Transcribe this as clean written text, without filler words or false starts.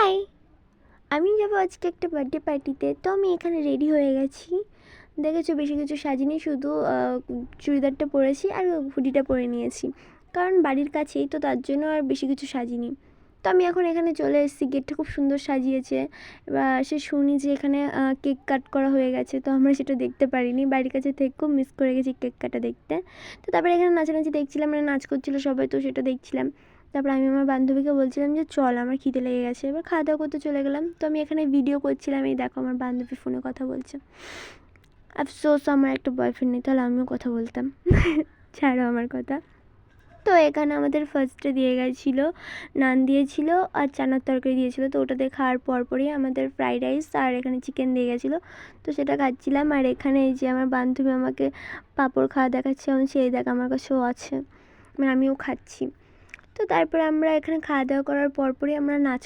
High, আমি যাবো আজকে একটা বার্থডে পার্টিতে। তো আমি এখানে রেডি হয়ে গেছি। দেখেছো বেশি কিছু সাজিনি, শুধু চুড়িদারটা পরেছি আর হুডিটা পরে নিয়েছি, কারণ বাড়ির কাছেই তো, তার জন্য আর বেশি কিছু সাজিনি। তো আমি এখন এখানে চলে এসেছি, গেটটা খুব সুন্দর সাজিয়েছে। এবার সে শুনি যে এখানে কেক কাট করা হয়ে গেছে, তো আমরা সেটা দেখতে পারিনি, বাড়ির কাছে থেকে খুব মিস করে গেছি কেক কাটা দেখতে। তো তারপরে এখানে নাচানাচি দেখছিলাম, মানে নাচ করছিলো সবাই, তো সেটা দেখছিলাম। তারপর আমি আমার বান্ধবীকে বলছিলাম যে চল, আমার খিদে লেগে গেছে। এবার খাওয়া দাওয়া করতে চলে গেলাম। তো আমি এখানে ভিডিও করছিলাম, এই দেখো আমার বান্ধবী ফোনে কথা বলছে। আফসোস আমার একটা বয়ফ্রেন্ড নেই, তাহলে আমিও কথা বলতাম। ছাড়ো আমার কথা। তো এখানে আমাদের ফার্স্টে দিয়ে গেছিলো নান দিয়েছিলো আর চানার তরকারি দিয়েছিলো। তো ওটাতে খাওয়ার পরপরই আমাদের ফ্রাইড রাইস আর এখানে চিকেন দিয়ে গেছিলো, তো সেটা খাচ্ছিলাম। আর এখানে এই যে আমার বান্ধবী আমাকে পাঁপড় খাওয়া দেখাচ্ছে, আমি সেই দেখ আমার কাছেও আছে, মানে আমিও খাচ্ছি। তো তারপরে আমরা এখানে খাওয়া দাওয়া করার পরপরই আমরা নাচ